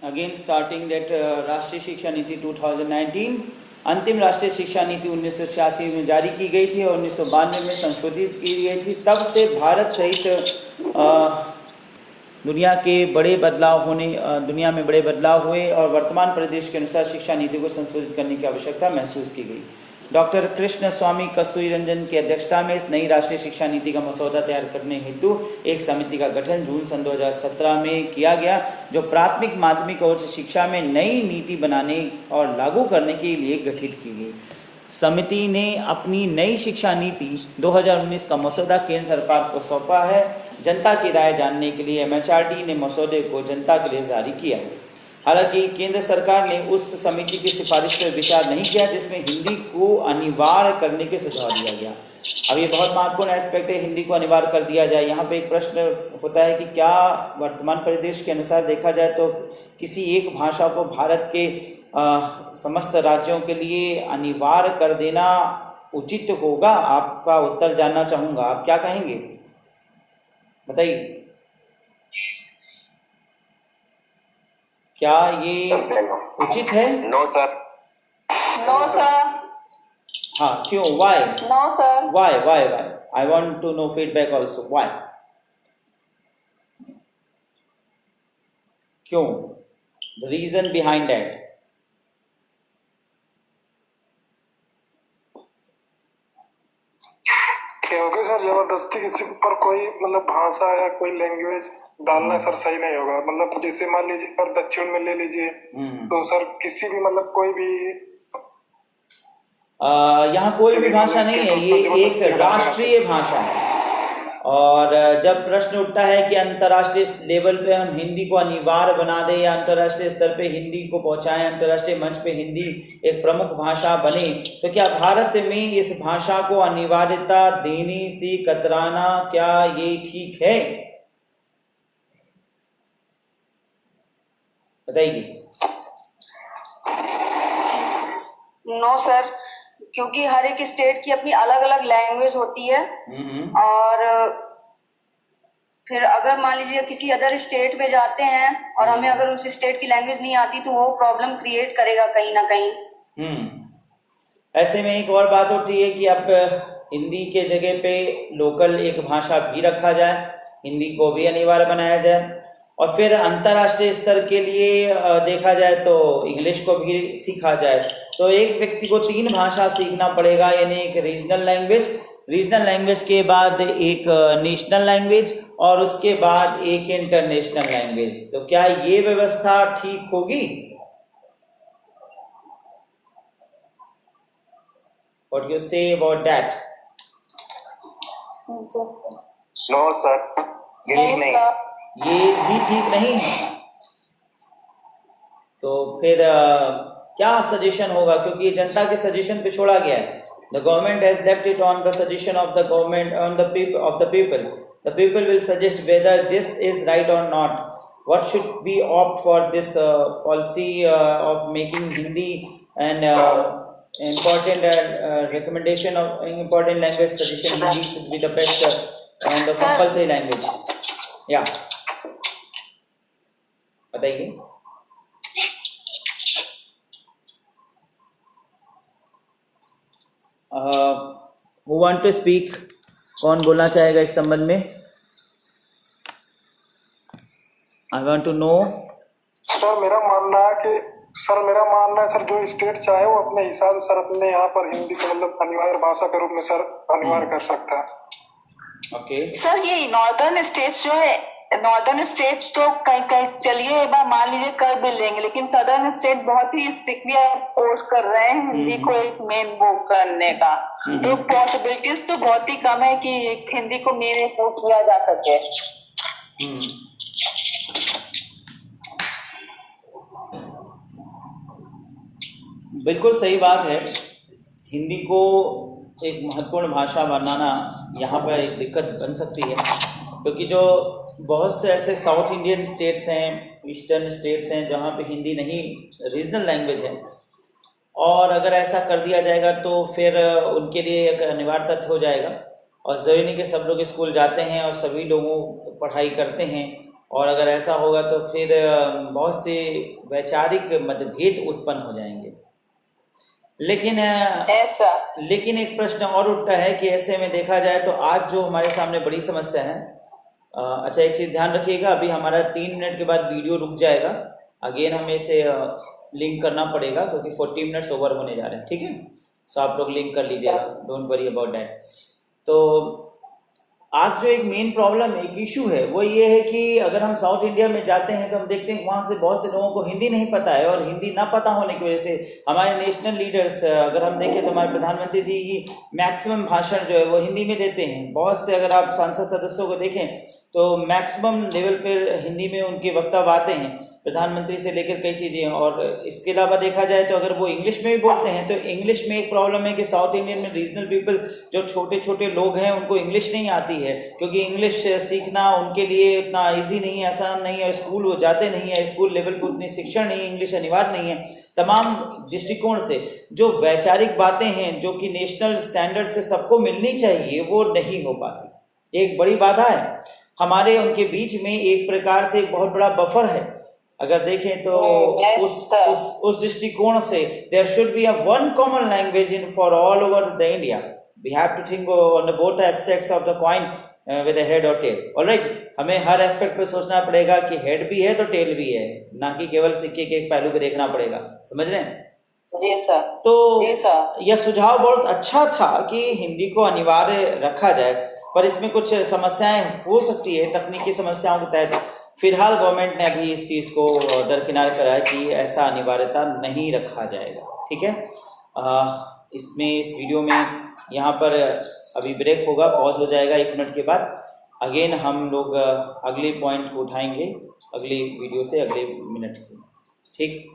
again starting that राष्ट्रीय शिक्षा नीति 2019 अंतिम राष्ट्रीय शिक्षा नीति 1986 में जारी की गई थी और 1992 में संशोधित की गई थी। तब से भारत सहित दुनिया में बड़े बदलाव हुए और वर्तमान परिदृश्य के अनुसार शिक्षा नीति को संशोधित करने की आवश्यकता महसूस की गई। डॉक्टर कृष्ण स्वामी कस्तूरीरंजन की अध्यक्षता में इस नई राष्ट्रीय शिक्षा नीति का मसौदा तैयार करने हेतु एक समिति का गठन जून सन 2017 में किया गया, जो प्राथमिक माध्यमिक और उच्च शिक्षा में नई नीति बनाने और लागू करने के लिए गठित की गई। समिति ने अपनी नई शिक्षा नीति 2019 का मसौदा केंद्र सरकार को सौंपा है। जनता की राय जानने के लिए MHRD ने मसौदे को जनता के लिए जारी किया है। हालांकि केंद्र सरकार ने उस समिति की सिफारिश पर विचार नहीं किया जिसमें हिंदी को अनिवार्य करने के सुझाव दिया गया। अब ये बहुत महत्वपूर्ण एस्पेक्ट है, हिंदी को अनिवार्य कर दिया जाए। यहाँ पे एक प्रश्न होता है कि क्या वर्तमान परिदृश्य के अनुसार देखा जाए तो किसी एक भाषा को भारत के समस्त राज्यों के लिए अनिवार्य कर देना उचित होगा? आपका उत्तर जानना चाहूँगा, आप क्या कहेंगे, बताइए। क्या ये उचित है? No sir. No sir. हाँ, क्यों? Why? No sir. Why? I want to know feedback also. Why? क्यों? The reason behind that? क्योंकि सर जबरदस्ती किसी पर कोई मतलब भाषा या कोई लैंग्वेज डालना सर सही नहीं होगा। मतलब जैसे मान लीजिए पर दक्षिण में ले लीजिए तो सर किसी भी मतलब कोई भी यहाँ कोई भी भाषा नहीं है, ये एक राष्ट्रीय भाषा है। और जब प्रश्न उठता है कि अंतर्राष्ट्रीय लेवल पे हम हिंदी को अनिवार्य बना दें या अंतर्राष्ट्रीय स्तर पे हिंदी को पहुंचाएं, अंतर्राष्ट्रीय मंच पे हिंदी एक प्रमुख भाषा बने, तो क्या भारत में इस भाषा को अनिवार्यता देने से कतराना क्या ये ठीक है? बताइए। नो सर, क्योंकि हर एक स्टेट की अपनी अलग अलग लैंग्वेज होती है और फिर अगर मान लीजिए किसी अदर स्टेट में जाते हैं और हमें अगर उस स्टेट की लैंग्वेज नहीं आती तो वो प्रॉब्लम क्रिएट करेगा कहीं ना कहीं। ऐसे में एक और बात होती है कि अब हिंदी के जगह पे लोकल एक भाषा भी रखा जाए, हिंदी को भी अनिवार्य बनाया जाए और फिर अंतर्राष्ट्रीय स्तर के लिए देखा जाए तो इंग्लिश को भी सीखा जाए। तो एक व्यक्ति को 3 भाषा सीखना पड़ेगा, यानी एक रीजनल लैंग्वेज के बाद एक नेशनल लैंग्वेज और उसके बाद एक इंटरनेशनल लैंग्वेज। तो क्या ये व्यवस्था ठीक होगी? What do you say about that? No sir, नहीं। ये भी ठीक नहीं है। तो फिर क्या सजेशन होगा? क्योंकि ये जनता के सजेशन पे छोड़ा गया है। The government has left it on the suggestion of the government, on the people. The people will suggest whether this is right or not. What should we opt for this policy of making Hindi an important recommendation of important language suggestion? Hindi should be the best and the compulsory language. Yeah. बताइए। Who want to speak? कौन बोलना चाहेगा इस संबंध में? I want to know. Sir मेरा मानना है सर जो स्टेट चाहे वो अपने हिसाब से सर अपने यहाँ पर हिंदी को मतलब अनिवार्य भाषा के रूप में सर अनिवार्य कर सकता है। ओके सर, ये नॉर्दर्न स्टेट्स जो है, नॉर्दर्न स्टेट्स तो कहीं चलिए एक बार मान लीजिए कर भी लेंगे, लेकिन सदर्न स्टेट बहुत ही स्ट्रिक्टली फोर्स कर रहे हैं हिंदी को एक मेन वो करने का। तो पॉसिबिलिटीज तो बहुत ही कम है कि हिंदी को मेन इम्पोर्ट किया जा सके। बिल्कुल सही बात है। हिंदी को एक महत्वपूर्ण भाषा बनाना यहाँ पर एक दिक्कत बन सकती है, क्योंकि जो बहुत से ऐसे साउथ इंडियन स्टेट्स हैं, ईस्टर्न स्टेट्स हैं जहाँ पे हिंदी नहीं रीजनल लैंग्वेज है, और अगर ऐसा कर दिया जाएगा तो फिर उनके लिए एक अनिवार्य तथ्य हो जाएगा। और ज़रूरी नहीं कि सब लोग स्कूल जाते हैं और सभी लोगों पढ़ाई करते हैं और अगर ऐसा होगा तो फिर बहुत से वैचारिक मतभेद उत्पन्न हो जाएंगे। लेकिन लेकिन एक प्रश्न और उठता है कि ऐसे में देखा जाए तो आज जो हमारे सामने बड़ी समस्या है, अच्छा एक चीज़ ध्यान रखिएगा, अभी हमारा 3 मिनट के बाद वीडियो रुक जाएगा, अगेन हमें इसे लिंक करना पड़ेगा क्योंकि 40 मिनट्स ओवर होने जा रहे हैं, ठीक है। सो आप लोग लिंक कर लीजिएगा, डोंट वरी अबाउट दैट। तो आज जो एक मेन प्रॉब्लम है, एक इशू है, वो ये है कि अगर हम साउथ इंडिया में जाते हैं तो हम देखते हैं वहाँ से बहुत से लोगों को हिंदी नहीं पता है, और हिंदी ना पता होने की वजह से हमारे नेशनल लीडर्स, अगर हम देखें तो हमारे प्रधानमंत्री जी की मैक्सिमम भाषण जो है वो हिंदी में देते हैं। बहुत से अगर आप सांसद सदस्यों को देखें तो मैक्सिमम लेवल पर हिंदी में उनके वक्तव्य आते हैं, प्रधानमंत्री से लेकर कई चीज़ें। और इसके अलावा देखा जाए तो अगर वो इंग्लिश में भी बोलते हैं तो इंग्लिश में एक प्रॉब्लम है कि साउथ इंडियन में रीजनल पीपल जो छोटे छोटे लोग हैं उनको इंग्लिश नहीं आती है, क्योंकि इंग्लिश सीखना उनके लिए इतना ईजी नहीं है, आसान नहीं है, स्कूल वो जाते नहीं है, स्कूल लेवल पर उतनी शिक्षण नहीं है, इंग्लिश अनिवार्य नहीं है। तमाम दृष्टिकोण से जो वैचारिक बातें हैं जो कि नेशनल स्टैंडर्ड से सबको मिलनी चाहिए वो नहीं हो पाती, एक बड़ी बाधा है। हमारे उनके बीच में एक प्रकार से एक बहुत बड़ा बफर है। अगर देखें तो उस दृष्टिकोण से there should be a one common language in for all over the India. We have to think on the both aspects of the coin with a head और टेल। ऑलराइट, हमें हर एस्पेक्ट पे सोचना पड़ेगा कि हेड भी है तो टेल भी है, ना कि केवल सिक्के के एक पहलू पे देखना पड़ेगा। समझ रहे हैं? जी सर। तो जी सर, यह सुझाव बहुत अच्छा था कि हिंदी को अनिवार्य रखा जाए, पर इसमें कुछ समस्याएं हो सकती है तकनीकी समस्याओं के तहत। फिलहाल गवर्नमेंट ने अभी इस चीज़ को दरकिनार करा है कि ऐसा अनिवार्यता नहीं रखा जाएगा, ठीक है। इसमें इस वीडियो में यहाँ पर अभी ब्रेक होगा, पॉज हो जाएगा 1 मिनट के बाद। अगेन हम लोग अगले पॉइंट को उठाएंगे अगली वीडियो से, अगले मिनट से, ठीक।